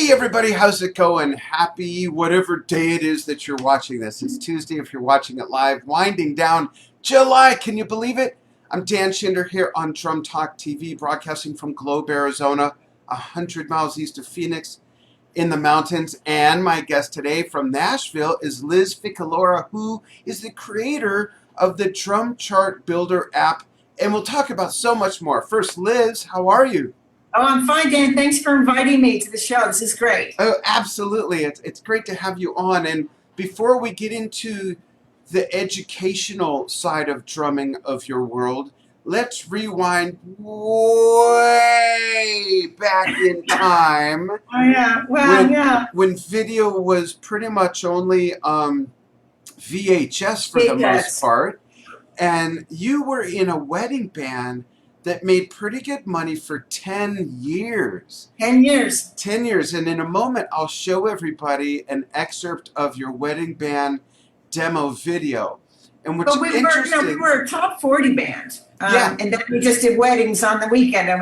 Hey everybody, how's it going? Happy whatever day it is that you're watching this. It's Tuesday if you're watching it live. Winding down July, can you believe it? I'm Dan Schinder here on Drum Talk TV, broadcasting from Globe, Arizona, 100 miles east of Phoenix in the mountains. And my guest today from Nashville is Liz Ficalora, who is the creator of the Drum Chart Builder app. And we'll talk about so much more. First, Liz, how are you? Oh, I'm fine, Dan. Thanks for inviting me to the show. This is great. Oh, absolutely. It's great to have you on. And before we get into the educational side of drumming of your world, let's rewind way back in time. Oh, yeah. Well, yeah. When video was pretty much only VHS for the most part. And you were in a wedding band that made pretty good money for 10 years. 10 years. 10 years. And in a moment, I'll show everybody an excerpt of your wedding band demo video. And what's interesting, we were a top 40 band. Yeah. And then we just did weddings on the weekend. And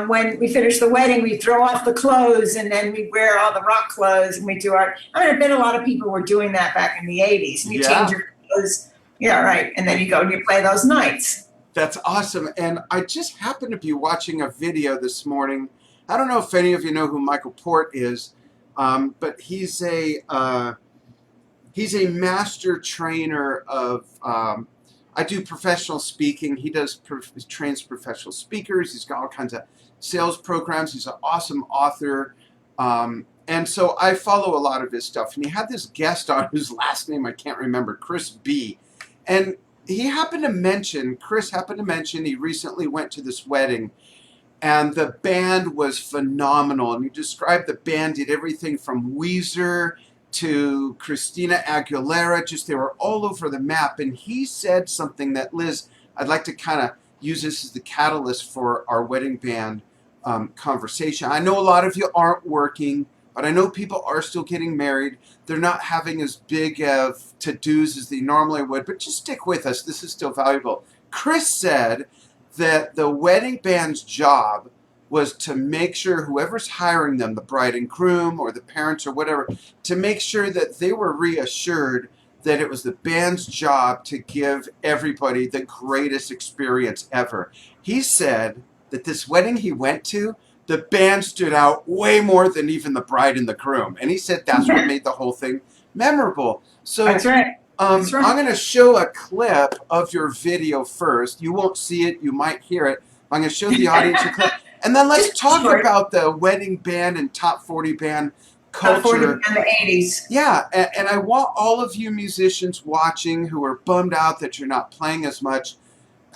when we finished the wedding, we throw off the clothes and then we wear all the rock clothes and we do I bet a lot of people were doing that back in the 80s. And you change your clothes. Yeah, right. And then you go and you play those nights. That's awesome. And I just happened to be watching a video this morning. I don't know if any of you know who Michael Port is, but he's a master trainer of, I do professional speaking. He trains professional speakers. He's got all kinds of sales programs. He's an awesome author. And so I follow a lot of his stuff. And he had this guest on whose last name I can't remember, Chris B. And Chris happened to mention he recently went to this wedding and the band was phenomenal. And he described the band did everything from Weezer to Christina Aguilera. They were all over the map. And he said something that, Liz, I'd like to kind of use this as the catalyst for our wedding band conversation. I know a lot of you aren't working, but I know people are still getting married. They're not having as big of to-dos as they normally would, but just stick with us. This is still valuable. Chris said that the wedding band's job was to make sure whoever's hiring them, the bride and groom or the parents or whatever, to make sure that they were reassured that it was the band's job to give everybody the greatest experience ever. He said that this wedding he went to, the band stood out way more than even the bride and the groom. And he said that's what made the whole thing memorable. So that's right. I'm going to show a clip of your video first. You won't see it. You might hear it. I'm going to show the audience a clip. And then let's talk about the wedding band and top 40 band culture. Top 40 band in the 80s. Yeah. And I want all of you musicians watching who are bummed out that you're not playing as much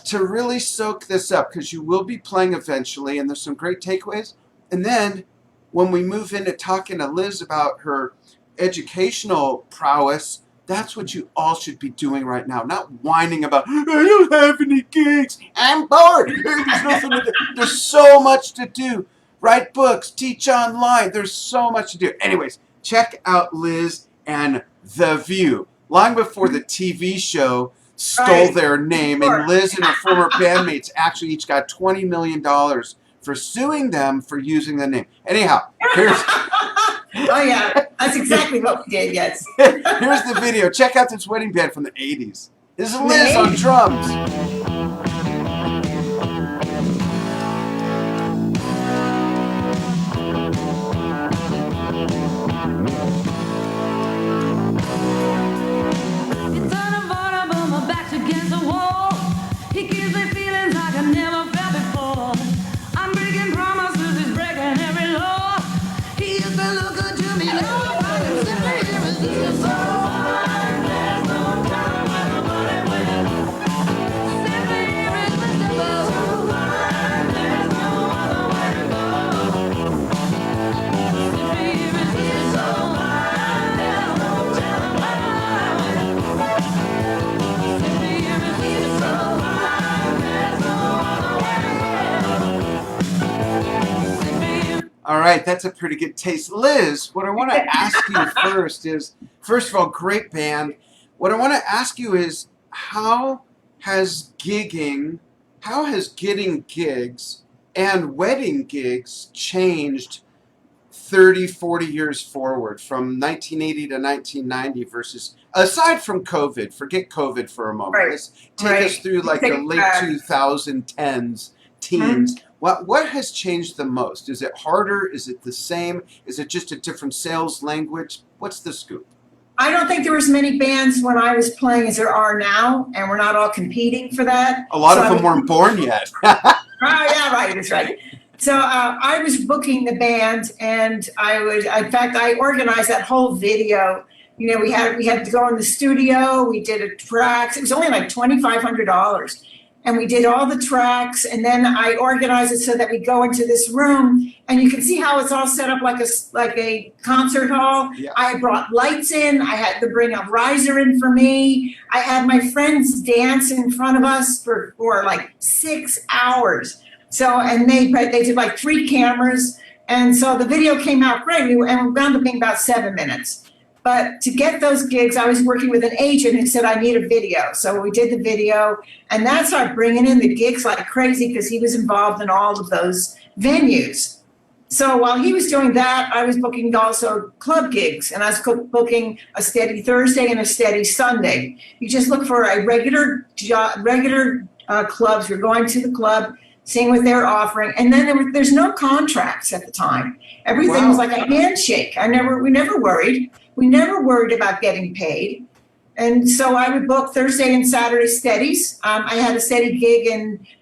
to really soak this up, because you will be playing eventually, and there's some great takeaways. And then when we move into talking to Liz about her educational prowess, that's what you all should be doing right now. Not whining about, I don't have any gigs, I'm bored, there's nothing to do. There's so much to do. Write books, teach online, there's so much to do. Anyways, check out Liz and The View. Long before the TV show stole their name, and Liz and her former bandmates actually each got $20 million for suing them for using the name. Anyhow, here's... Oh, yeah. That's exactly what we did, yes. Here's the video. Check out this wedding band from the 80s. This is Liz on drums. All right, that's a pretty good taste. Liz, what I want to ask you first is, first of all, great band. What I want to ask you is, how has getting gigs and wedding gigs changed 30, 40 years forward from 1980 to 1990 versus, aside from COVID, forget COVID for a moment. Right. Let's take us through like the late 2010s, teens. What has changed the most? Is it harder? Is it the same? Is it just a different sales language? What's the scoop? I don't think there was as many bands when I was playing as there are now, and we're not all competing for that. A lot of them weren't born yet. Oh, yeah, right, that's right. So I was booking the band, and in fact, I organized that whole video. You know, we had to go in the studio. We did a tracks. It was only like $2,500, and we did all the tracks. And then I organized it so that we go into this room, and you can see how it's all set up like a concert hall. Yeah. I brought lights in. I had to bring a riser in for me. I had my friends dance in front of us for like 6 hours. So, and they did like 3 cameras. And so the video came out great. And we wound up being about 7 minutes. But to get those gigs, I was working with an agent who said, I need a video. So we did the video, and that started bringing in the gigs like crazy because he was involved in all of those venues. So while he was doing that, I was booking also club gigs, and I was booking a steady Thursday and a steady Sunday. You just look for a regular clubs. You're going to the club, seeing what they're offering, and then there's no contracts at the time. Everything was like a handshake. We never worried. We never worried about getting paid. And so I would book Thursday and Saturday steadies. I had a steady gig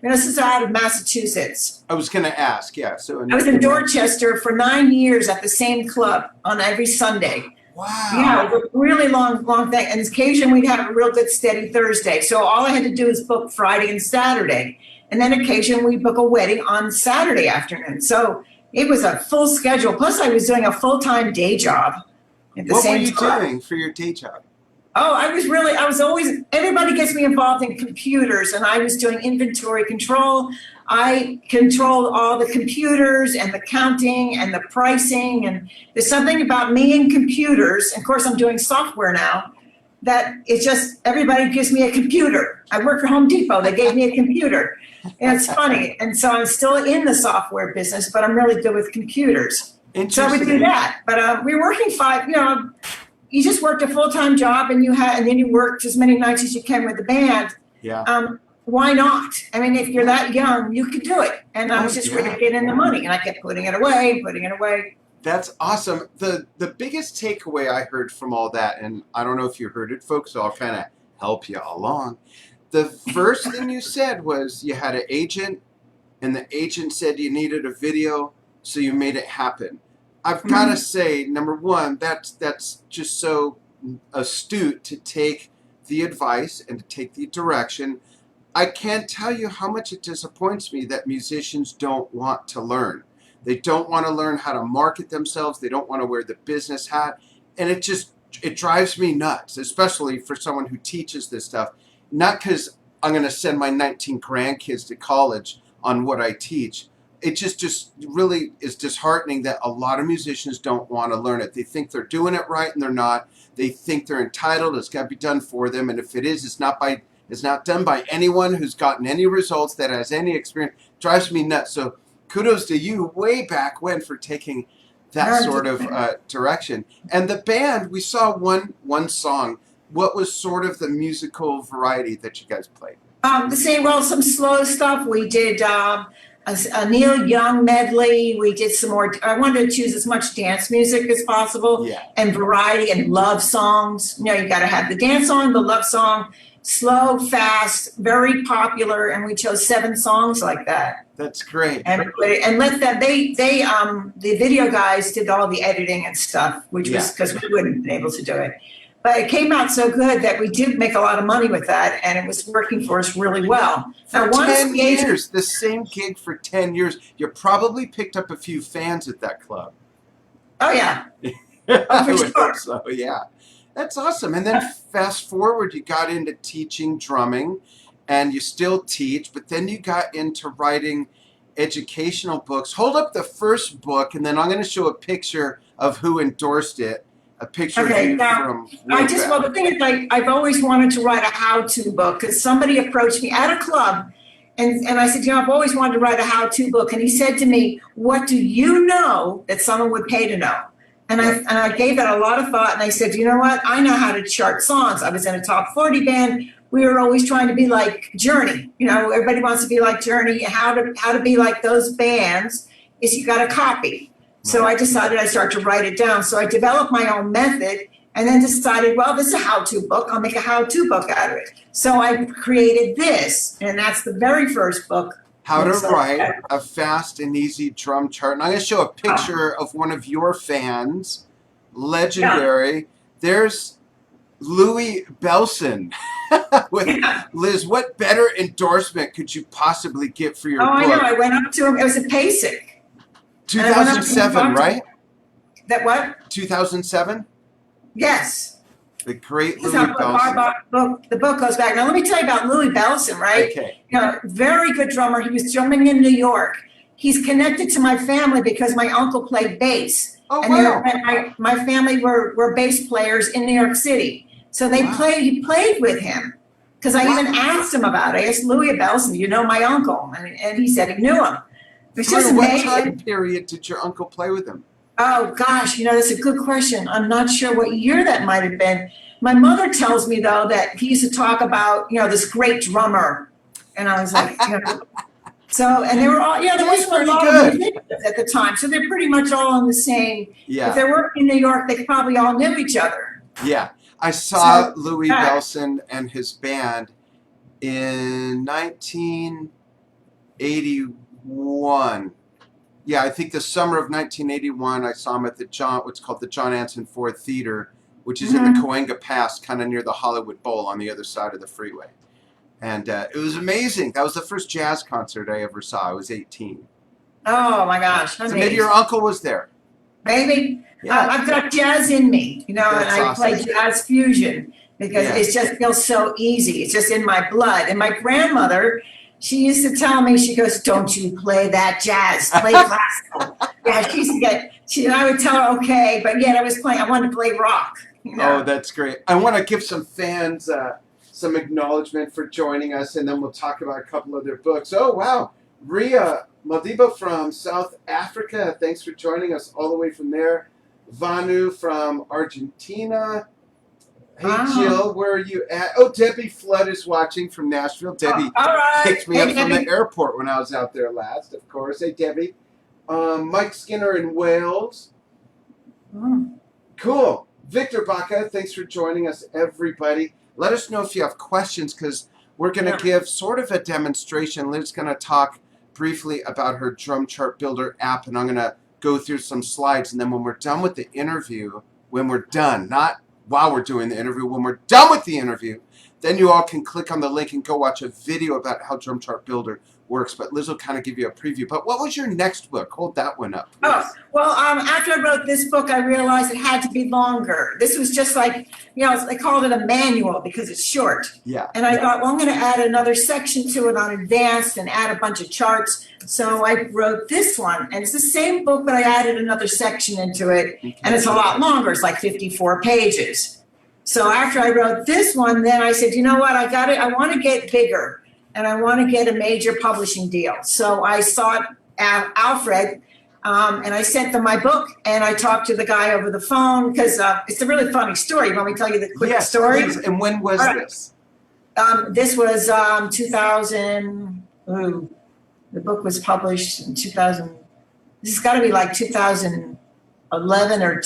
this is out of Massachusetts. I was going to ask, yeah. So I was in Dorchester for 9 years at the same club on every Sunday. Wow. Yeah, it was a really long thing. And occasionally we'd have a real good steady Thursday. So all I had to do is book Friday and Saturday. And then occasionally we'd book a wedding on Saturday afternoon. So it was a full schedule. Plus I was doing a full-time day job at the same time. What were you doing for your day job? Oh, everybody gets me involved in computers, and I was doing inventory control. I controlled all the computers and the counting and the pricing, and there's something about me and computers, and of course I'm doing software now, that it's just everybody gives me a computer. I work for Home Depot, they gave me a computer. And it's funny, and so I'm still in the software business, but I'm really good with computers. So we do that, but we're working you just worked a full-time job, and then you worked as many nights as you can with the band. Yeah. Why not? I mean, if you're that young, you could do it. And I was just ready to get in the money, and I kept putting it away. That's awesome. The biggest takeaway I heard from all that, and I don't know if you heard it, folks, so I'll kind of help you along. The first thing you said was you had an agent, and the agent said you needed a video, so you made it happen. I've got to say, number one, that's just so astute to take the advice and to take the direction. I can't tell you how much it disappoints me that musicians don't want to learn. They don't want to learn how to market themselves. They don't want to wear the business hat. And it drives me nuts, especially for someone who teaches this stuff. Not because I'm going to send my 19 grandkids to college on what I teach. It just really is disheartening that a lot of musicians don't want to learn it. They think they're doing it right, and they're not. They think they're entitled. It's got to be done for them. And if it is, it's not done by anyone who's gotten any results, that has any experience. It drives me nuts. So kudos to you way back when for taking that sort of direction. And the band, we saw one song. What was sort of the musical variety that you guys played? Some slow stuff. We did a Neil Young medley. We did some more. I wanted to choose as much dance music as possible, and variety and love songs. You got to have the dance song, the love song, slow, fast, very popular, and we chose 7 songs like that. That's great. And let them. The video guys did all the editing and stuff, which was because we wouldn't have been able to do it. But it came out so good that we did make a lot of money with that, and it was working for us really well. For 10 years, the same gig for 10 years. You probably picked up a few fans at that club. Oh, yeah. I would hope so, yeah. That's awesome. And then fast forward, you got into teaching drumming, and you still teach, but then you got into writing educational books. Hold up the first book, and then I'm going to show a picture of who endorsed it. A picture of you from the thing is, I've always wanted to write a how-to book, because somebody approached me at a club, And I said, I've always wanted to write a how-to book. And he said to me, what do you know that someone would pay to know? And I gave that a lot of thought. And I said, you know what? I know how to chart songs. I was in a top 40 band. We were always trying to be like Journey. Everybody wants to be like Journey. How to be like those bands is you got to copy. So I decided I'd start to write it down. So I developed my own method and then decided, well, this is a how-to book. I'll make a how-to book out of it. So I created this, and that's the very first book. How to write a fast and easy drum chart. And I'm going to show a picture of one of your fans, legendary. Yeah. There's Louis Bellson. Liz, what better endorsement could you possibly get for your book? I know. I went up to him. It was a PASIC. 2007, right? That what? 2007? Yes. The great Louis Bellson. The book goes back. Now, let me tell you about Louis Bellson, right? Okay. Very good drummer. He was drumming in New York. He's connected to my family because my uncle played bass. Oh, and wow. My family were bass players in New York City. So he played with him. Because I even asked him about it. I asked Louis Bellson, you know my uncle? And he said he knew him. It's just amazing. What time period did your uncle play with him? Oh, gosh, that's a good question. I'm not sure what year that might have been. My mother tells me, though, that he used to talk about, this great drummer. And I was like, So, and they were all, there was a lot of musicians at the time. So they're pretty much all on the same. Yeah. If they're working in New York, they probably all knew each other. Yeah. I saw Louie Bellson and his band in 1981. Yeah, I think the summer of 1981, I saw him at what's called the John Anson Ford Theater, which is in the Cahuenga Pass, kind of near the Hollywood Bowl on the other side of the freeway. And it was amazing. That was the first jazz concert I ever saw. I was 18. Oh, my gosh. So maybe your uncle was there. Maybe. Yeah. I've got jazz in me, and I play jazz fusion because it just feels so easy. It's just in my blood. And my grandmother, she used to tell me, she goes, don't you play that jazz, play classical. She used to and I would tell her, okay, but yet I wanted to play rock. Oh, that's great. I want to give some fans some acknowledgement for joining us, and then we'll talk about a couple of their books. Oh, wow. Ria Madiba from South Africa, thanks for joining us all the way from there. Vanu from Argentina. Hey, Jill, where are you at? Oh, Debbie Flood is watching from Nashville. Debbie picked me up from the airport when I was out there last, of course. Hey, Debbie. Mike Skinner in Wales. Cool. Victor Baca, thanks for joining us, everybody. Let us know if you have questions, because we're going to give sort of a demonstration. Liv's going to talk briefly about her Drum Chart Builder app, and I'm going to go through some slides. And then when we're done with the interview, not while we're doing the interview, when we're done with the interview, then you all can click on the link and go watch a video about how Drum Chart Builder works. But Liz will kind of give you a preview. But what was your next book? Hold that one up, please. Oh, well, after I wrote this book, I realized it had to be longer. This was just like, they called it a manual because it's short. Yeah. And I thought, well, I'm going to add another section to it on advanced and add a bunch of charts. So I wrote this one, and it's the same book, but I added another section into it, and it's a lot longer. It's like 54 pages. So after I wrote this one, then I said, you know what, I want to get bigger, and I want to get a major publishing deal. So I sought Alfred, and I sent them my book, and I talked to the guy over the phone, because it's a really funny story. You want me to tell you the quick story? Please. And when was this? This was 2000. The book was published in 2000. This has got to be like 2011 or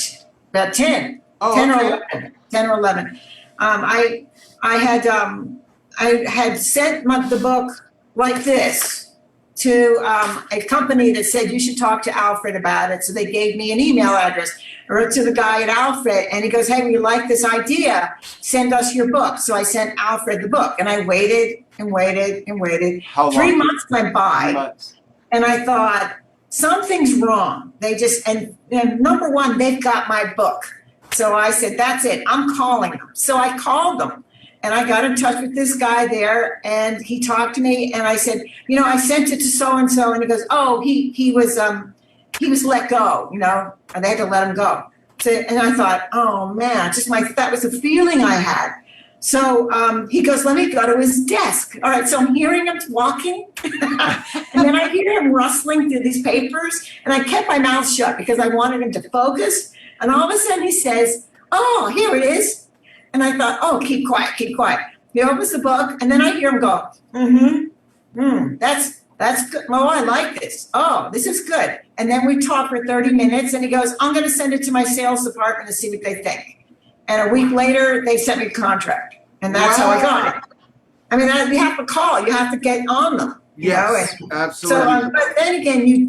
about 10. Oh, 10 okay. or 11. 10 or 11. I had sent the book like this to a company that said you should talk to Alfred about it. So they gave me an email address. I wrote to the guy at Alfred, and he goes, hey, we like this idea. Send us your book. So I sent Alfred the book, and I waited and waited and waited. How long? 3 months went by, 3 months. And I thought, something's wrong. And number one, they've got my book. So I said, that's it. I'm calling them. So I called them, and I got in touch with this guy there, and he talked to me, and I said, I sent it to so-and-so, and he goes, oh, he was let go, and they had to let him go. So, and I thought, oh man, that was the feeling I had. So he goes, let me go to his desk. All right, so I'm hearing him walking, and then I hear him rustling through these papers, and I kept my mouth shut because I wanted him to focus. And all of a sudden he says, oh, here it is. And I thought, oh, keep quiet, keep quiet. He opens the book, and then I hear him go, that's good. Oh, I like this. Oh, this is good. And then we talk for 30 minutes, and he goes, I'm going to send it to my sales department and see what they think. And a week later, they sent me a contract, and that's how I got it. I mean, you have to call. You have to get on them. Yes, absolutely. So, but then again,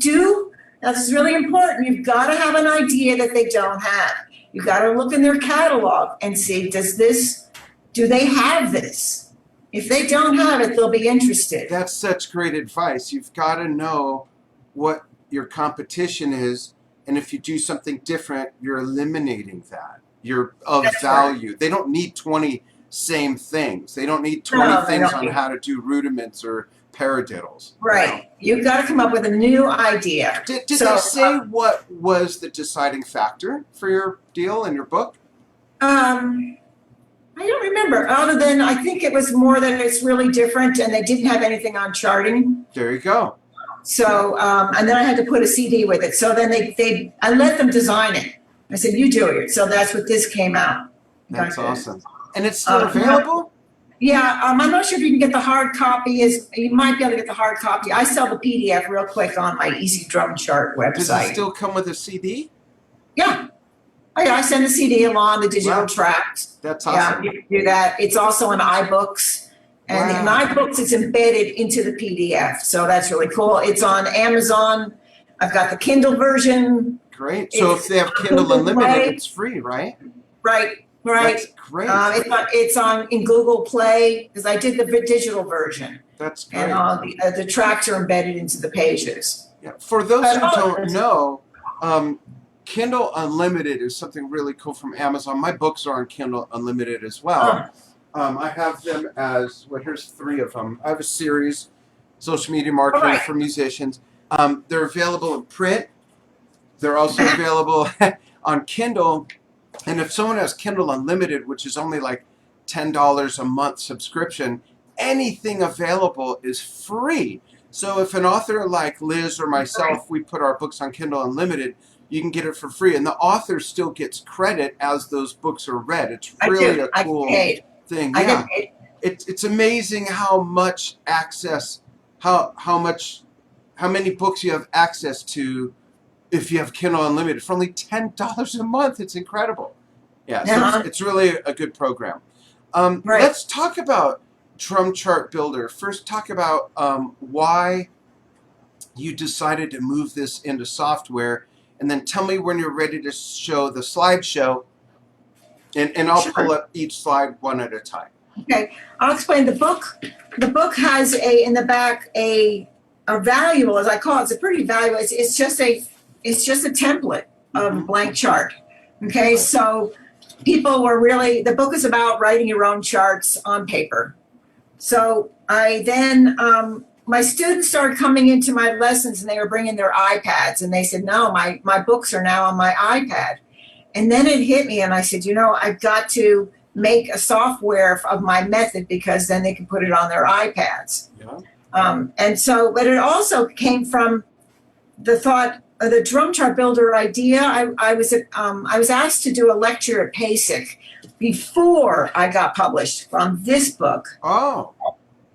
that's really important. You've got to have an idea that they don't have. You've got to look in their catalog and see, do they have this? If they don't have it, they'll be interested. That's such great advice. You've got to know what your competition is, and if you do something different, you're eliminating that. You're of value. Right. They don't need 20 same things. They don't need 20 things on how to do rudiments or paradiddles. Right. You've got to come up with a new idea. Did they say what was the deciding factor for your deal in your book? I don't remember, other than I think it was more that it's really different, and they didn't have anything on charting. There you go. So, and then I had to put a CD with it. So then I let them design it. I said, you do it. So that's what this came out. That's awesome. And it's still available? Yeah, I'm not sure if you can get the hard copy. You might be able to get the hard copy. I sell the PDF real quick on my Easy Drum Chart website. Does it still come with a CD? Yeah. Oh, yeah, I send a CD along the digital tracks. That's awesome. Yeah, you can do that. It's also in iBooks. And in iBooks, it's embedded into the PDF. So that's really cool. It's on Amazon. I've got the Kindle version. Great. So if they have Kindle Unlimited, it's free, right? Right. That's great. It's on in Google Play, because I did the digital version. That's great. And the tracks are embedded into the pages. Yeah. For those who don't know, Kindle Unlimited is something really cool from Amazon. My books are on Kindle Unlimited as well. I have them as, here's 3 of them. I have a series, Social Media Marketing for Musicians. They're available in print. They're also available on Kindle. And if someone has Kindle Unlimited, which is only like $10 a month subscription, anything available is free. So if an author like Liz or myself, we put our books on Kindle Unlimited, you can get it for free. And the author still gets credit as those books are read. It's really a cool thing. Yeah. It's amazing how much access, how many books you have access to if you have Kindle Unlimited for only $10 a month. It's incredible. Yeah, so it's really a good program. Let's talk about Drum Chart Builder. First, talk about why you decided to move this into software, and then tell me when you're ready to show the slideshow, and I'll pull up each slide one at a time. Okay, I'll explain the book. The book has in the back a valuable, as I call it. It's a pretty valuable. It's just a template of a blank chart. Okay, so people were the book is about writing your own charts on paper. So I then, my students started coming into my lessons, and they were bringing their iPads, and they said, no, my books are now on my iPad. And then it hit me, and I said, I've got to make a software of my method, because then they can put it on their iPads. Yeah. And so, but it also came from the thought of the Drum Chart Builder idea. I was asked to do a lecture at PASIC before I got published on this book. Oh.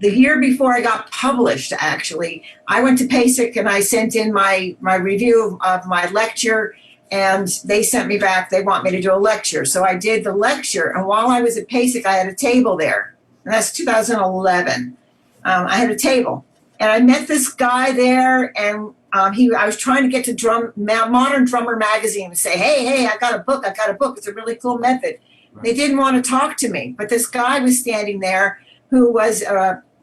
The year before I got published, actually, I went to PASIC and I sent in my review of my lecture, and they sent me back. They want me to do a lecture. So I did the lecture, and while I was at PASIC, I had a table there. And that's 2011. I had a table, and I met this guy there, and I was trying to get to Modern Drummer magazine and say, hey, I got a book. It's a really cool method. Right. They didn't want to talk to me, but this guy was standing there who was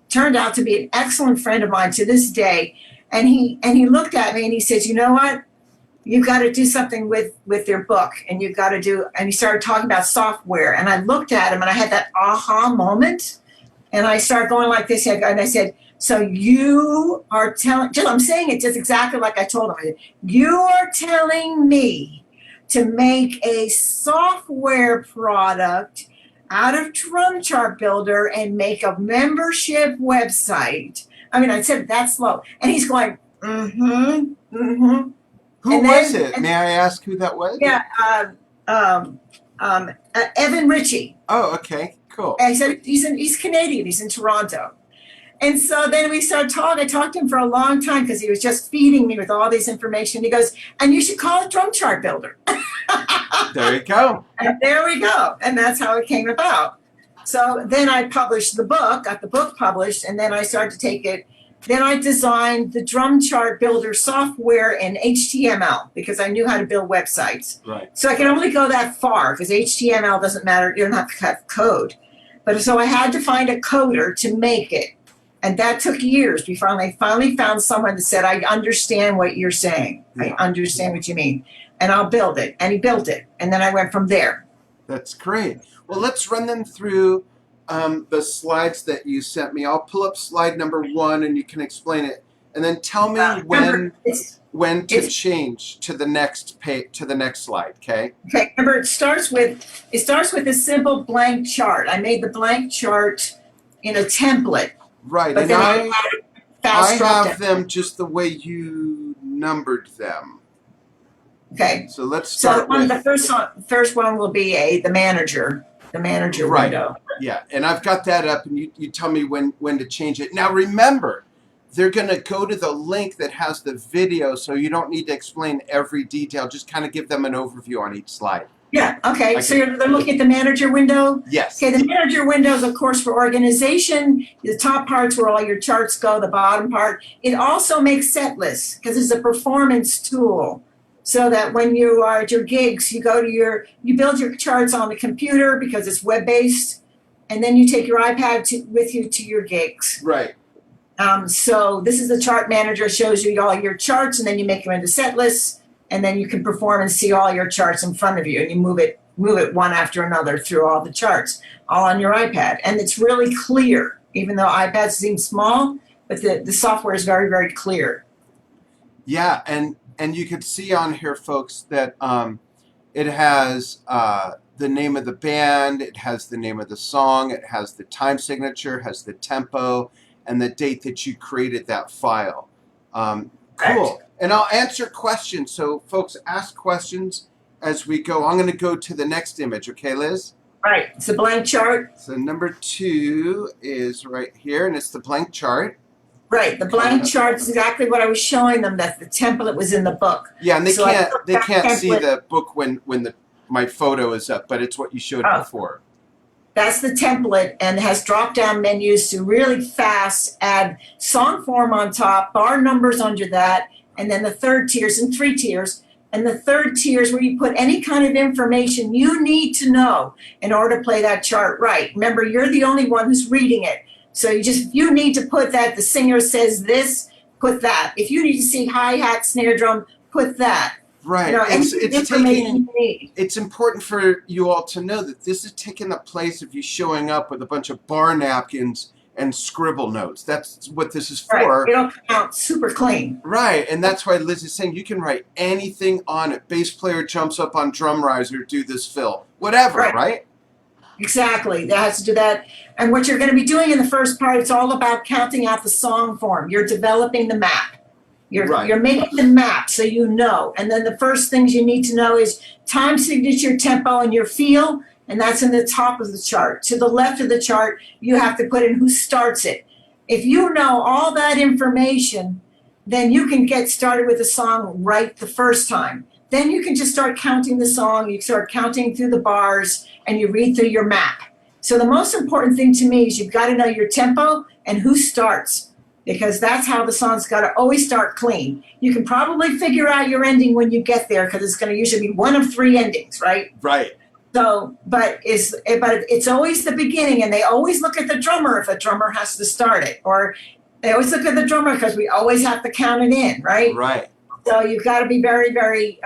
turned out to be an excellent friend of mine to this day. And he looked at me and he says, you know what? You've got to do something with your book, and you've got to do, and he started talking about software. And I looked at him and I had that aha moment, and I started going like this, and I said, so you are telling, I'm saying it just exactly like I told him. You are telling me to make a software product out of Drum Chart Builder and make a membership website. I mean, I said that's slow. And he's going, mm-hmm, mm-hmm. Who was it? May I ask who that was? Yeah, Evan Ritchie. Oh, okay, cool. And he said he's Canadian. He's in Toronto. And so then we started talking. I talked to him for a long time because he was just feeding me with all this information. He goes, and you should call it Drum Chart Builder. There you go. And there we go. And that's how it came about. So then I published the book, got the book published, and then I started to take it. Then I designed the Drum Chart Builder software in HTML because I knew how to build websites. Right. So I can only go that far because HTML doesn't matter. You don't have to have code. But so I had to find a coder to make it. And that took years before I finally found someone that said, I understand what you're saying. I understand what you mean. And I'll build it. And he built it. And then I went from there. That's great. Well, let's run them through the slides that you sent me. I'll pull up slide number 1 and you can explain it. And then tell me when to change to the next page, to the next slide, okay? Okay, remember it starts with a simple blank chart. I made the blank chart in a template. Right, But and then I have them just the way you numbered them. Okay. So let's start with the first one will be the manager window. Yeah, and I've got that up, and you tell me when to change it. Now remember, they're going to go to the link that has the video, so you don't need to explain every detail. Just kind of give them an overview on each slide. Yeah, okay. So they're looking at the manager window? Yes. Okay, the manager window is, of course, for organization. The top part's where all your charts go, the bottom part. It also makes set lists because it's a performance tool. So that when you are at your gigs, you build your charts on the computer because it's web-based, and then you take your iPad with you to your gigs. Right. So this is the chart manager, shows you all your charts, and then you make them into set lists. And then you can perform and see all your charts in front of you, and you move it one after another through all the charts, all on your iPad. And it's really clear, even though iPads seem small, but the software is very, very clear. Yeah, and you can see on here, folks, that it has the name of the band, it has the name of the song, it has the time signature, has the tempo, and the date that you created that file. Cool. And I'll answer questions. So, folks, ask questions as we go. I'm going to go to the next image. Okay, Liz? Right. It's a blank chart. So number 2 is right here, and it's the blank chart. Right. The blank chart is exactly what I was showing them, that the template was in the book. Yeah, and they can't see the book when my photo is up, but it's what you showed before. That's the template, and has drop-down menus to really fast add song form on top, bar numbers under that, and then the third tiers and 3 tiers. And the third tier is where you put any kind of information you need to know in order to play that chart right. Remember, you're the only one who's reading it. So you need to put that, the singer says this, put that. If you need to see hi-hat, snare drum, put that. Right. You know, it's important for you all to know that this is taking the place of you showing up with a bunch of bar napkins and scribble notes. That's what this is for. Right. It'll come out super clean. Right, and that's why Liz is saying you can write anything on it. Bass player jumps up on drum riser, do this fill. Whatever, right? Exactly. That has to do that. And what you're going to be doing in the first part, it's all about counting out the song form. You're developing the map. You're making the map so you know. And then the first things you need to know is time signature, tempo, and your feel. And that's in the top of the chart. To the left of the chart, you have to put in who starts it. If you know all that information, then you can get started with the song right the first time. Then you can just start counting the song. You start counting through the bars, and you read through your map. So the most important thing to me is you've got to know your tempo and who starts, because that's how the song's got to always start clean. You can probably figure out your ending when you get there, because it's going to usually be one of 3 endings, right? Right. So, but it's always the beginning, and they always look at the drummer if a drummer has to start it, or they always look at the drummer because we always have to count it in, right? Right. So you've got to be very, very,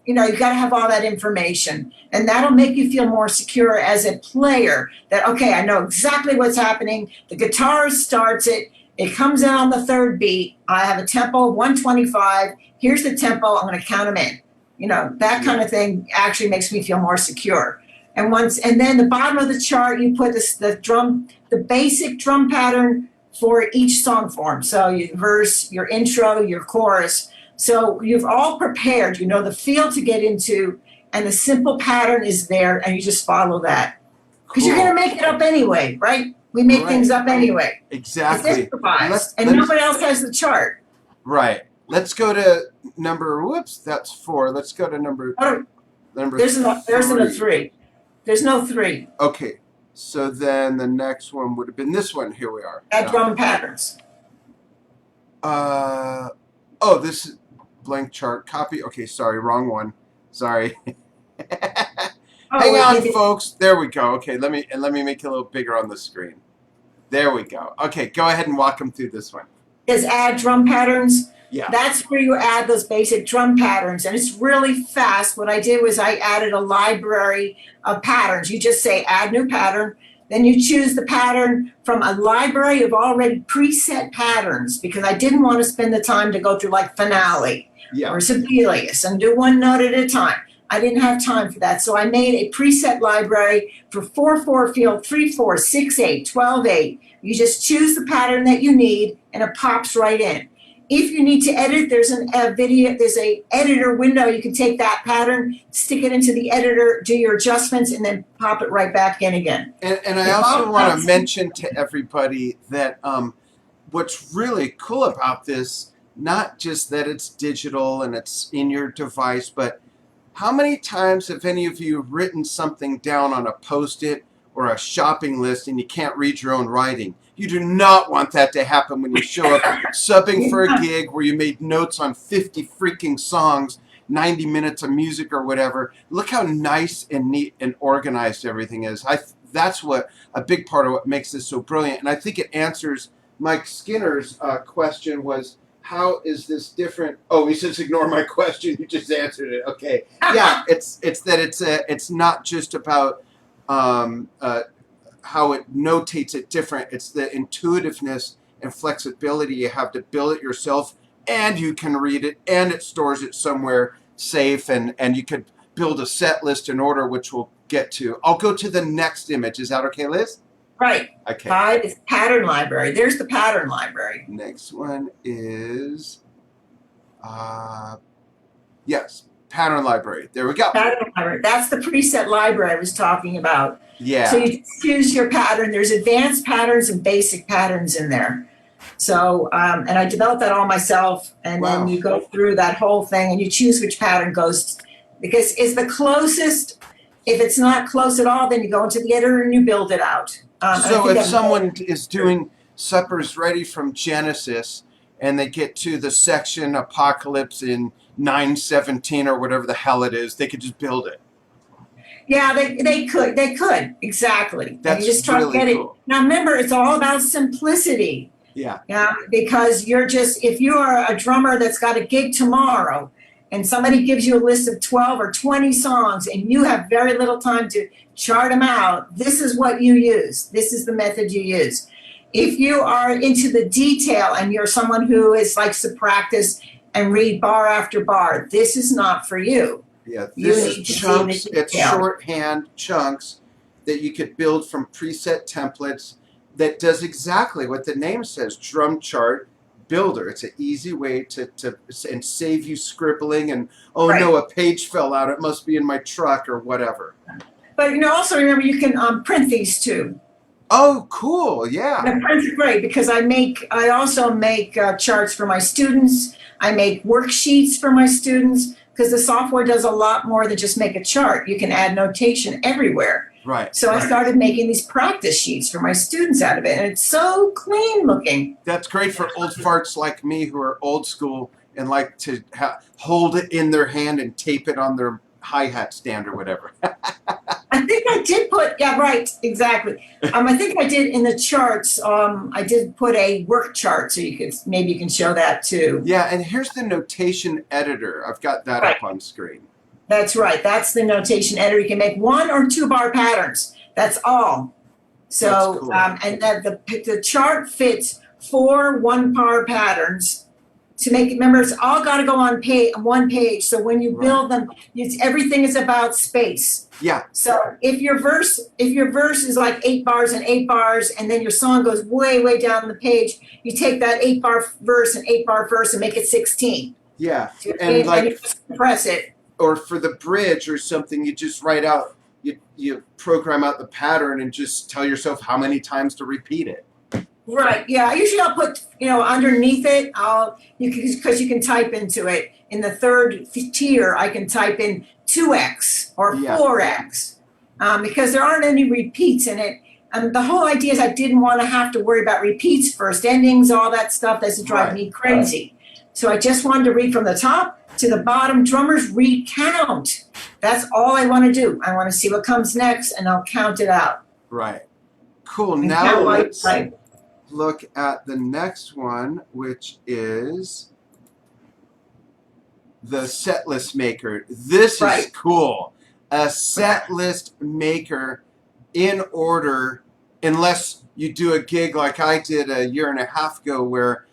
you've got to have all that information, and that'll make you feel more secure as a player. That okay, I know exactly what's happening. The guitar starts it. It comes in on the 3rd beat. I have a tempo 125. Here's the tempo. I'm going to count them in. You know, that kind of thing actually makes me feel more secure. And then the bottom of the chart, you put the basic drum pattern for each song form. So your verse, your intro, your chorus. So you've all prepared, you know the field to get into, and the simple pattern is there, and you just follow that. Because you're going to make it up anyway, right? We make things up anyway. Exactly. It's improvised, and nobody else has the chart. Right. Let's go to that's 4. Let's go to number There's no 3. There's no 3. Okay. So then the next one would have been this one. Here we are. Add drum patterns. This is blank chart. Copy. Okay, sorry, wrong one. Sorry. Hang on, folks. There we go. Okay, let me make it a little bigger on the screen. There we go. Okay, go ahead and walk them through this one. Is add drum patterns. Yeah. That's where you add those basic drum patterns, and it's really fast. What I did was I added a library of patterns. You just say add new pattern, then you choose the pattern from a library of already preset patterns, because I didn't want to spend the time to go through like finale or Sibelius and do one note at a time. I didn't have time for that, so I made a preset library for 4/4 field, 3/4, 6/8, 12/8. You just choose the pattern that you need, and it pops right in. If you need to edit, there's a editor window. You can take that pattern, stick it into the editor, do your adjustments, and then pop it right back in again. And I also want to mention to everybody that what's really cool about this, not just that it's digital and it's in your device, but how many times have any of you written something down on a Post-it or a shopping list and you can't read your own writing? You do not want that to happen when you show up subbing for a gig where you made notes on 50 freaking songs, 90 minutes of music or whatever. Look how nice and neat and organized everything is. That's what a big part of what makes this so brilliant. And I think it answers Mike Skinner's question was, how is this different? Oh, he says, ignore my question. You just answered it. Okay. Yeah, it's not just about how it notates it different. It's the intuitiveness and flexibility you have to build it yourself, and you can read it, and it stores it somewhere safe, and you could build a set list in order, which we'll get to. I'll go to the next image. Is that okay, Liz? Right. Okay. 5 is pattern library. There's the pattern library. Next one is, yes, pattern library. There we go. Pattern library. That's the preset library I was talking about. Yeah. So you choose your pattern. There's advanced patterns and basic patterns in there. So, and I developed that all myself. And then you go through that whole thing and you choose which pattern goes, because it's the closest. If it's not close at all, then you go into the editor and you build it out. So if someone is doing Suppers Ready from Genesis and they get to the section Apocalypse in 9:17 or whatever the hell it is, they could just build it. Yeah, they could. Exactly. That's you just try really to get cool. it. Now remember, it's all about simplicity. Yeah. Yeah, because if you are a drummer that's got a gig tomorrow and somebody gives you a list of 12 or 20 songs and you have very little time to chart them out, this is what you use. This is the method you use. If you are into the detail and you're someone who likes to practice and read bar after bar, this is not for you. Yeah, this is chunks. It's shorthand chunks that you could build from preset templates that does exactly what the name says, drum chart builder. It's an easy way to and save you scribbling and, no, a page fell out. It must be in my truck or whatever. But also remember, you can print these too. Oh, cool! Yeah. The prints are great because I also make charts for my students. I make worksheets for my students because the software does a lot more than just make a chart. You can add notation everywhere. Right. So I started making these practice sheets for my students out of it, and it's so clean looking. That's great for old farts like me who are old school and like to hold it in their hand and tape it on their hi-hat stand or whatever. I think I did exactly. I think I did in the charts, I did put a work chart, so maybe you can show that too. Yeah, and here's the notation editor. I've got that up on screen. That's right. That's the notation editor. You can make 1 or 2 bar patterns. That's all. So, cool. And the chart fits 4 1-bar patterns to make it, remember, it's all got to go on one page. So when you build them, everything is about space. Yeah. So if your verse is like 8 bars and 8 bars, and then your song goes way, way down the page, you take that 8-bar verse and 8-bar verse and make it 16. Yeah. And like, you compress it. Or for the bridge or something, you just write out, you program out the pattern and just tell yourself how many times to repeat it. Right. Yeah. Usually I'll put, underneath it, because you can type into it. In the third tier, I can type in 2x or 4x, because there aren't any repeats in it. The whole idea is I didn't want to have to worry about repeats, first endings, all that stuff. That's drive me crazy. So I just wanted to read from the top to the bottom. Drummers recount. That's all I want to do. I want to see what comes next, and I'll count it out. Right. Cool. Now let's look at the next one, which is the set list maker. This is cool. A set list maker in order, unless you do a gig like I did a year and a half ago where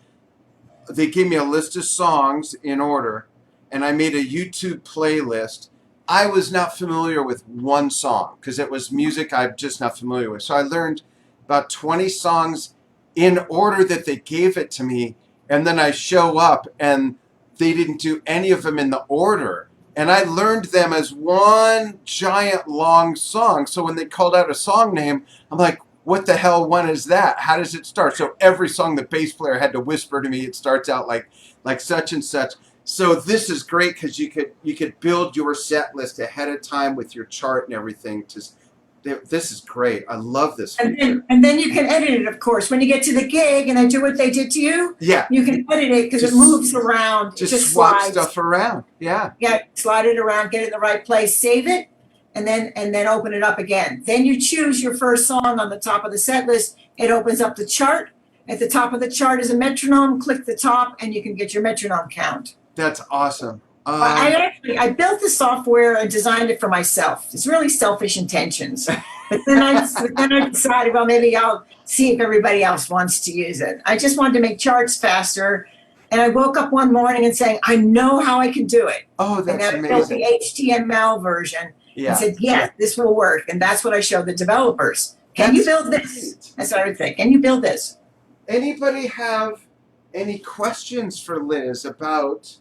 they gave me a list of songs in order and I made a YouTube playlist. I was not familiar with one song because it was music I'm just not familiar with. So I learned about 20 songs in order that they gave it to me, and then I show up and they didn't do any of them in the order, and I learned them as one giant long song. So when they called out a song name, I'm like, what the hell one is that? How does it start? So every song the bass player had to whisper to me, it starts out like such and such. So this is great because you could build your set list ahead of time with your chart and everything. This is great. I love this. And then you can edit it, of course. When you get to the gig and I do what they did to you, you can edit it because it moves around. Just swap stuff around. Yeah, slide it around, get it in the right place, save it, and then open it up again. Then you choose your first song on the top of the set list. It opens up the chart. At the top of the chart is a metronome. Click the top, and you can get your metronome count. That's awesome. I built the software and designed it for myself. It's really selfish intentions. But then I decided, well, maybe I'll see if everybody else wants to use it. I just wanted to make charts faster. And I woke up one morning and saying, I know how I can do it. Oh, that's amazing. And I built the HTML version and said, yes, this will work. And that's what I showed the developers. Can you build this? That's what I would think. Can you build this? Anybody have any questions for Liz about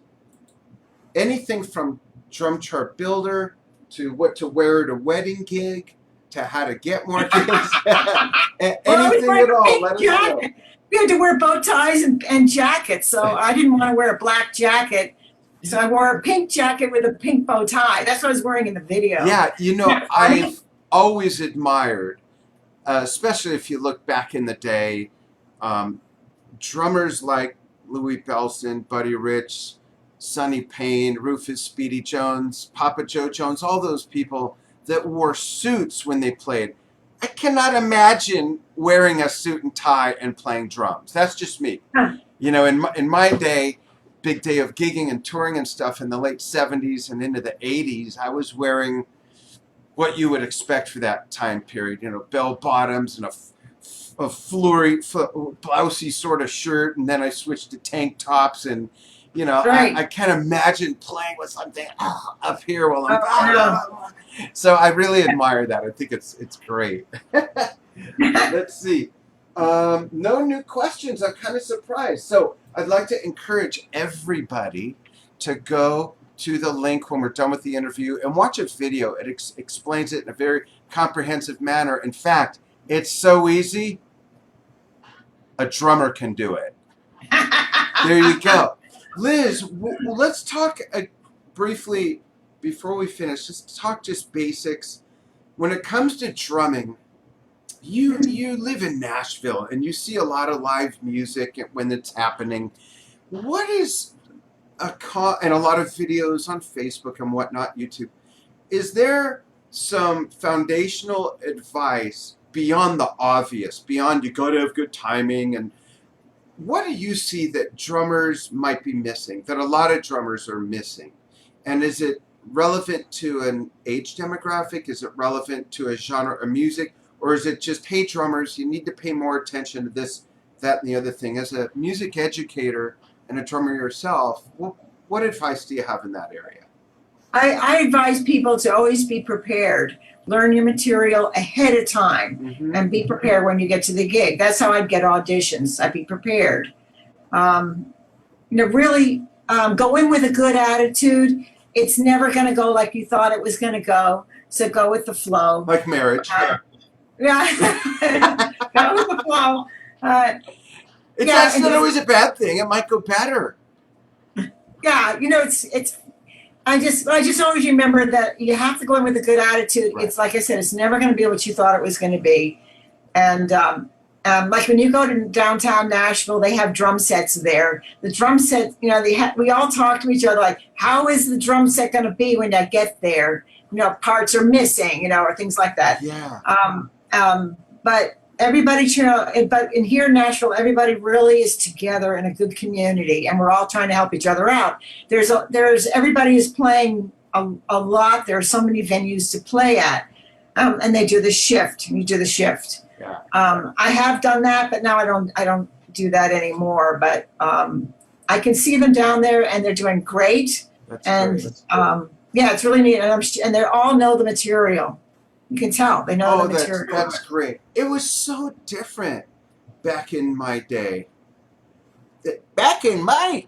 anything from Drum Chart Builder to what to wear at a wedding gig to how to get more gigs? Anything at all, let us know. We had to wear bow ties and jackets, so I didn't want to wear a black jacket. So I wore a pink jacket with a pink bow tie. That's what I was wearing in the video. Yeah, I've always admired, especially if you look back in the day, drummers like Louis Bellson, Buddy Rich, Sonny Payne, Rufus Speedy Jones, Papa Joe Jones, all those people that wore suits when they played. I cannot imagine wearing a suit and tie and playing drums. That's just me. In my day, big day of gigging and touring and stuff in the late 70s and into the 80s, I was wearing what you would expect for that time period, bell bottoms and a flowery, blousy sort of shirt, and then I switched to tank tops and I can't imagine playing with something up here while I'm. So I really admire that. I think it's great. Let's see. No new questions. I'm kind of surprised. So I'd like to encourage everybody to go to the link when we're done with the interview and watch a video. It explains it in a very comprehensive manner. In fact, it's so easy, a drummer can do it. There you go. Liz, let's talk briefly before we finish. Just talk basics. When it comes to drumming, you live in Nashville and you see a lot of live music when it's happening. What is and a lot of videos on Facebook and whatnot, YouTube. Is there some foundational advice beyond the obvious, beyond you got to have good timing, and what do you see that drummers might be missing, that a lot of drummers are missing? And is it relevant to an age demographic? Is it relevant to a genre of music? Or is it just, hey, drummers, you need to pay more attention to this, that, and the other thing? As a music educator, and a drummer yourself, what advice do you have in that area? I advise people to always be prepared. Learn your material ahead of time and be prepared when you get to the gig. That's how I'd get auditions. I'd be prepared. Really go in with a good attitude. It's never going to go like you thought it was going to go. So go with the flow. Like marriage. Yeah. Go with the flow. That's not always a bad thing. It might go better. Yeah, I just always remember that you have to go in with a good attitude. Right. It's like I said, it's never going to be what you thought it was going to be. And like when you go to downtown Nashville, they have drum sets there. The drum set, we all talk to each other like, how is the drum set going to be when I get there? Parts are missing, or things like that. Yeah. But everybody, but in here in Nashville, everybody really is together in a good community, and we're all trying to help each other out. Everybody is playing a lot. There are so many venues to play at, and they do the shift. You do the shift. Yeah. I have done that, but now I don't do that anymore. But I can see them down there, and they're doing great. That's and great. yeah, it's really neat, and they all know the material. You can tell they know the material. That's great. It was so different back in my day. Back in my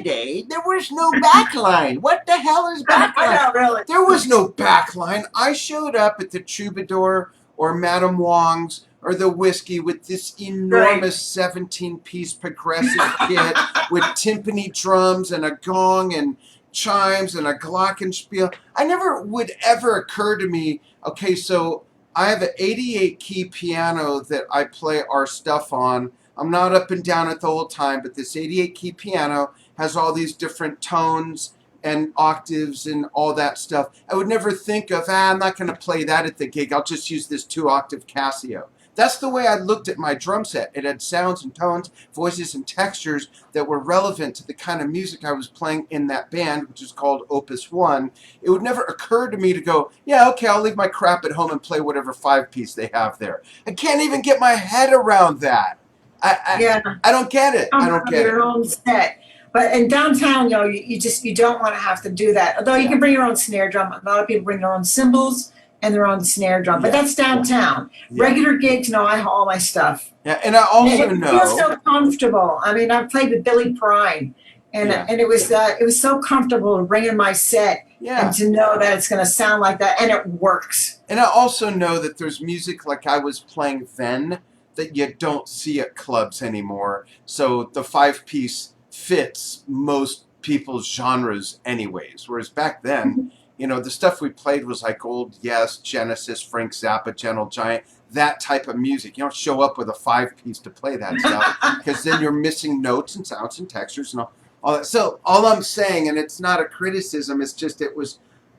day, there was no backline. What the hell is backline? I know, really. There was no backline. I showed up at the Troubadour or Madame Wong's or the Whiskey with this enormous 17-piece progressive kit with timpani drums and a gong and chimes and a glockenspiel. I never would ever occur to me, okay, so I have an 88 key piano that I play our stuff on. I'm not up and down it the whole time, but this 88 key piano has all these different tones and octaves and all that stuff. I would never think of, I'm not going to play that at the gig. I'll just use this 2-octave Casio. That's the way I looked at my drum set. It had sounds and tones, voices and textures that were relevant to the kind of music I was playing in that band, which is called Opus 1. It would never occur to me to go, yeah, okay, I'll leave my crap at home and play whatever 5-piece they have there. I can't even get my head around that. I don't get it. I don't get your own set. But in downtown, you don't want to have to do that. Although you can bring your own snare drum. A lot of people bring their own cymbals and their own snare drum. But that's downtown. Yeah. Regular gigs, no, I haul my stuff. Yeah, and I also It know. feels so comfortable. I mean, I played with Billy Prine, and it was so comfortable to bring in my set and to know that it's going to sound like that, and it works. And I also know that there's music like I was playing then that you don't see at clubs anymore. So the 5-piece fits most people's genres anyways. Whereas back then, the stuff we played was like old Yes, Genesis, Frank Zappa, Gentle Giant, that type of music. You don't show up with a 5-piece to play that stuff because then you're missing notes and sounds and textures and all that. So all I'm saying, and it's not a criticism, it's just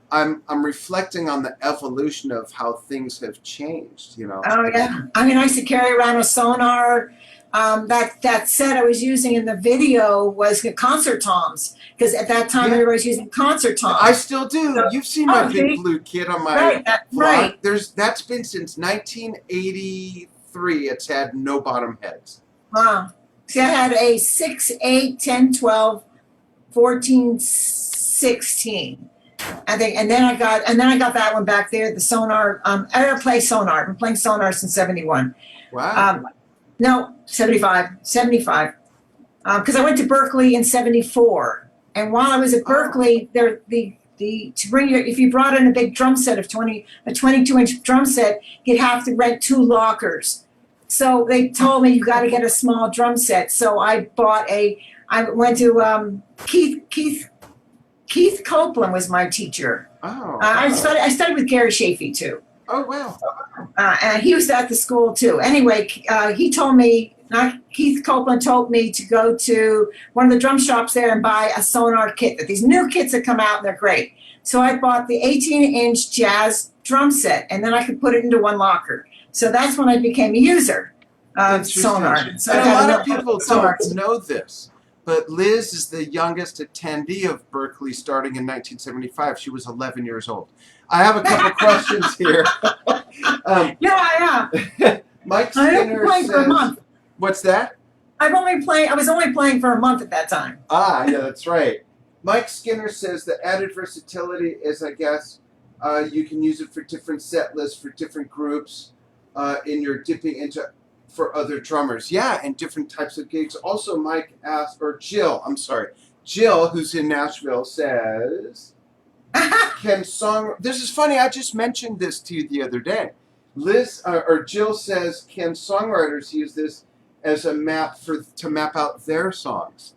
I'm reflecting on the evolution of how things have changed, Oh, yeah. I mean, I used to carry around a sonar. That set I was using in the video was concert toms, because at that time everybody was using concert toms. I still do. So, you've seen my big blue kit on my vlog. That's been since 1983. It's had no bottom heads. Wow. See, I had a 6, 8, 10, 12, 14, 16. I think, and then I got that one back there, the sonar. I don't play sonar. I've been playing sonar since 71. Wow. No, 75. Because I went to Berkeley in 74, and while I was at Berkeley, if you brought in a big drum set of a 22-inch drum set, you'd have to rent 2 lockers. So they told me you got to get a small drum set. So I went to Keith Copeland was my teacher. Oh. I studied with Gary Chafee too. Oh, wow. And he was at the school too. Anyway, Keith Copeland told me to go to one of the drum shops there and buy a sonar kit. That these new kits that come out and they're great. So I bought the 18-inch jazz drum set, and then I could put it into one locker. So that's when I became a user of sonar. So and a lot of people don't know this, but Liz is the youngest attendee of Berkeley starting in 1975. She was 11 years old. I have a couple questions here. I am. Mike Skinner says, for a month. What's that? I was only playing for a month at that time. Ah, yeah, that's right. Mike Skinner says the added versatility is, I guess, you can use it for different set lists for different groups, in your dipping into for other drummers. Yeah, and different types of gigs. Also, Mike asked, or Jill, I'm sorry, Jill, who's in Nashville, says, "Can song?" This is funny. I just mentioned this to you the other day. Liz or Jill says, "Can songwriters use this as a map to map out their songs?"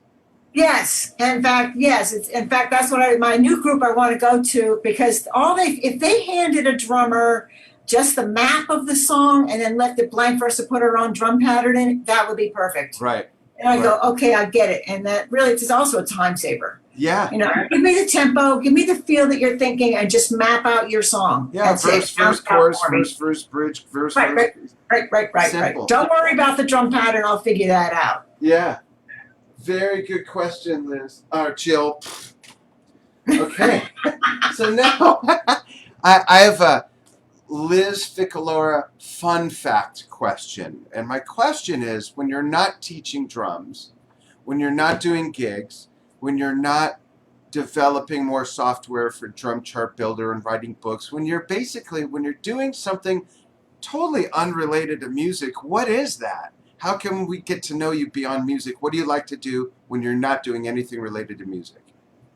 Yes, in fact, yes. In fact, that's what my new group I want to go to, because if they handed a drummer just the map of the song and then left it blank for us to put our own drum pattern in, that would be perfect. Right. And I right. go, okay, I get it, and that really is also a time saver. Yeah. Give me the tempo, give me the feel that you're thinking, and just map out your song. Yeah, That's verse, chorus, verse, bridge, verse, right, verse. Right. Don't worry about the drum pattern. I'll figure that out. Yeah. Very good question, Liz. Jill. Okay. So now I have a Liz Ficalora fun fact question. And my question is, when you're not teaching drums, when you're not doing gigs, when you're not developing more software for drum chart builder and writing books, when you're doing something totally unrelated to music, what is that? How can we get to know you beyond music? What do you like to do when you're not doing anything related to music?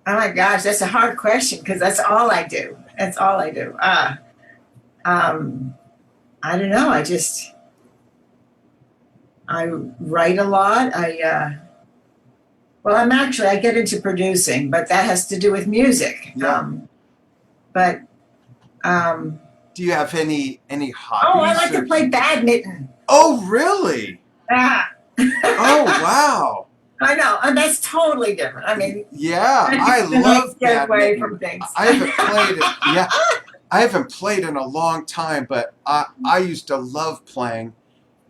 Oh my gosh, that's a hard question, because that's all I do. That's all I do. I don't know. I write a lot. I get into producing, but that has to do with music. Yeah. Do you have any hobbies? Oh, I like to play badminton. Oh, really? Ah. Oh, wow. I know, and that's totally different. I mean, yeah, I love get away from things. I haven't played it. Yeah, I haven't played in a long time, but I used to love playing,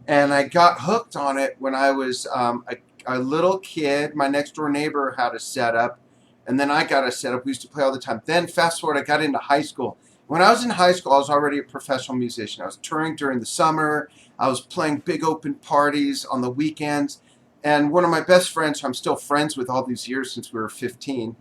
and I got hooked on it when I was a little kid. My next door neighbor had a setup, and then I got a setup. We used to play all the time. Then fast forward, I got into high school. When I was in high school, I was already a professional musician. I was touring during the summer. I was playing big open parties on the weekends. And one of my best friends, who I'm still friends with all these years since we were 15,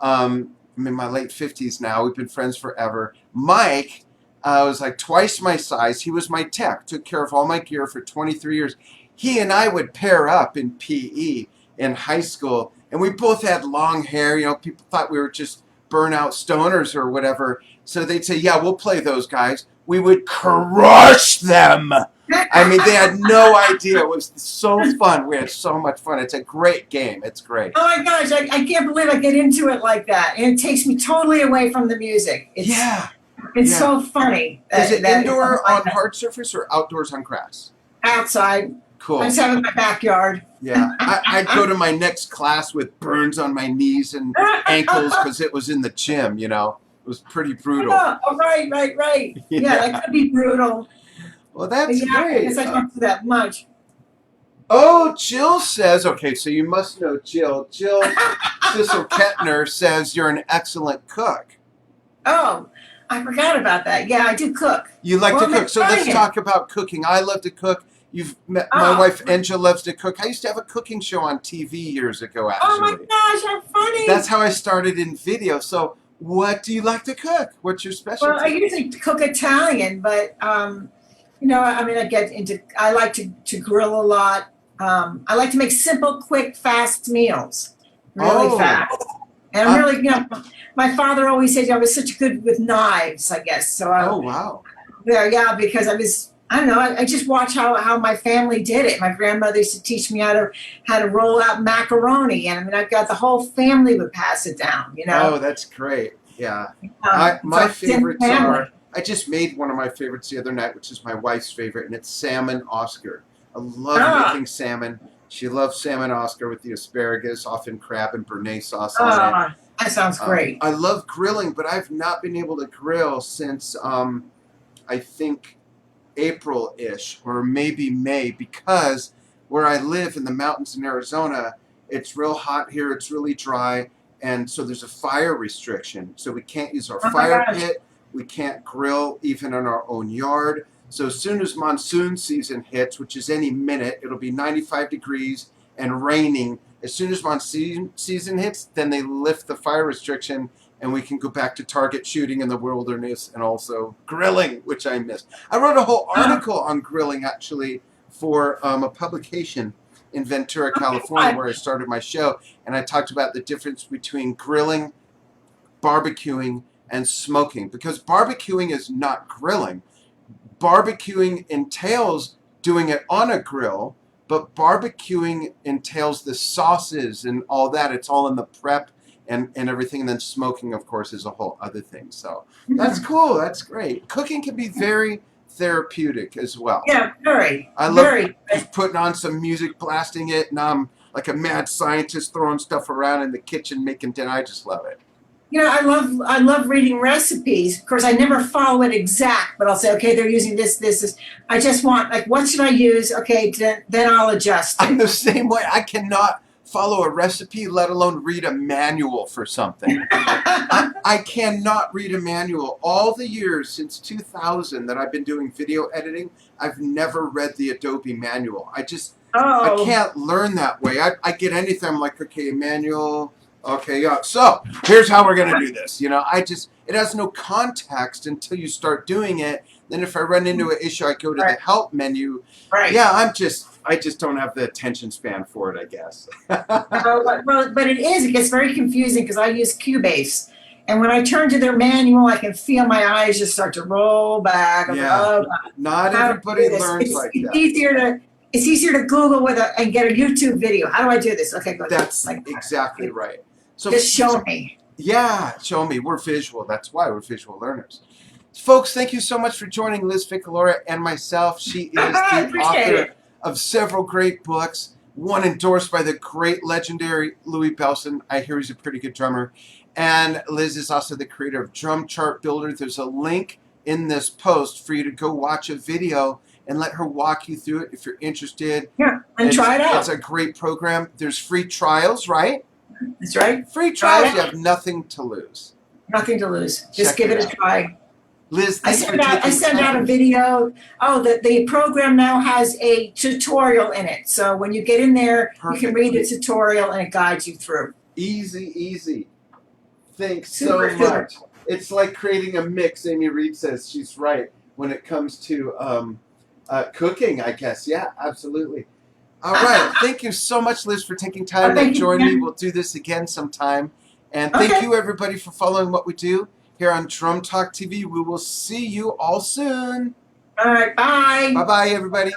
I'm in my late 50s now. We've been friends forever. Mike was like twice my size. He was my tech, took care of all my gear for 23 years. He and I would pair up in PE in high school. And we both had long hair. People thought we were just burnout stoners or whatever. So they'd say, yeah, we'll play those guys. We would crush them. I mean, they had no idea. It was so fun. We had so much fun. It's a great game. It's great. Oh my gosh, I can't believe I get into it like that. And it takes me totally away from the music. It's so funny. Is it indoor on hard surface or outdoors on grass? Outside. Cool. I just have it in my backyard. Yeah. I'd go to my next class with burns on my knees and ankles because it was in the gym, It was pretty brutal. Oh, right. Yeah, that could be brutal. Well, that's great. I guess I don't do that much. Oh, Jill says, okay, so you must know Jill. Jill Sissel Kettner says you're an excellent cook. Oh, I forgot about that. Yeah, I do cook. You like to cook. So let's talk about cooking. I love to cook. You've met my wife, Angela, loves to cook. I used to have a cooking show on TV years ago, actually. Oh, my gosh, how funny. That's how I started in video. So what do you like to cook? What's your specialty? Well, I usually cook Italian, but... I like to grill a lot. I like to make simple, quick, fast meals. Really fast. And I'm really, my father always said I was such good with knives, I guess. So wow. Yeah, because I just watch how my family did it. My grandmother used to teach me how to roll out macaroni. And I've got the whole family would pass it down, Oh, that's great. Yeah. My favorites are... I just made one of my favorites the other night, which is my wife's favorite, and it's salmon Oscar. I love making salmon. She loves salmon Oscar with the asparagus, often crab and béarnaise sauce on it. That sounds great. I love grilling, but I've not been able to grill since, I think, April-ish, or maybe May, because where I live in the mountains in Arizona, it's real hot here, it's really dry, and so there's a fire restriction. So we can't use our fire pit. We can't grill even in our own yard. So as soon as monsoon season hits, which is any minute, it'll be 95 degrees and raining. As soon as monsoon season hits, then they lift the fire restriction, and we can go back to target shooting in the wilderness and also grilling, which I miss. I wrote a whole article on grilling, actually, for a publication in Ventura, California, where I started my show, and I talked about the difference between grilling, barbecuing, and smoking, because barbecuing is not grilling. Barbecuing entails doing it on a grill, but barbecuing entails the sauces and all that. It's all in the prep and everything. And then smoking, of course, is a whole other thing. So that's cool. That's great. Cooking can be very therapeutic as well. Yeah, very. I love just putting on some music, blasting it, and I'm like a mad scientist throwing stuff around in the kitchen, making dinner. I just love it. You know, I love reading recipes. Of course, I never follow it exact, but I'll say, okay, they're using this. I just want, like, what should I use? Okay, then I'll adjust. I'm the same way. I cannot follow a recipe, let alone read a manual for something. I cannot read a manual. All the years since 2000 that I've been doing video editing, I've never read the Adobe manual. I can't learn that way. I get anything, I'm like, okay, manual. Okay, yeah. So here's how we're gonna do this. You know, it has no context until you start doing it. Then if I run into an issue, I go to the help menu. Right. Yeah, I just don't have the attention span for it, I guess. But it gets very confusing because I use Cubase. And when I turn to their manual, I can feel my eyes just start to roll back. Not everybody learns like that. It's easier to Google and get a YouTube video. How do I do this? Okay, go. That's exactly right. So just show me. Yeah, show me. We're visual. That's why we're visual learners. Folks, thank you so much for joining Liz Ficalora and myself. She is the author of several great books, one endorsed by the great legendary Louis Bellson. I hear he's a pretty good drummer. And Liz is also the creator of Drum Chart Builder. There's a link in this post for you to go watch a video and let her walk you through it if you're interested. Yeah, and try it out. It's a great program. There's free trials, right? That's right. Free trials, you have nothing to lose. Nothing to lose. Just give it a try. Liz, I sent out a video. Oh, the program now has a tutorial in it. So when you get in there, you can read the tutorial and it guides you through. Easy. Thanks so much. It's like creating a mix. Amy Reed says she's right when it comes to cooking, I guess. Yeah, absolutely. All right. Thank you so much, Liz, for taking time to join me. We'll do this again sometime. And thank you, everybody, for following what we do here on Drum Talk TV. We will see you all soon. All right. Bye. Bye-bye, everybody.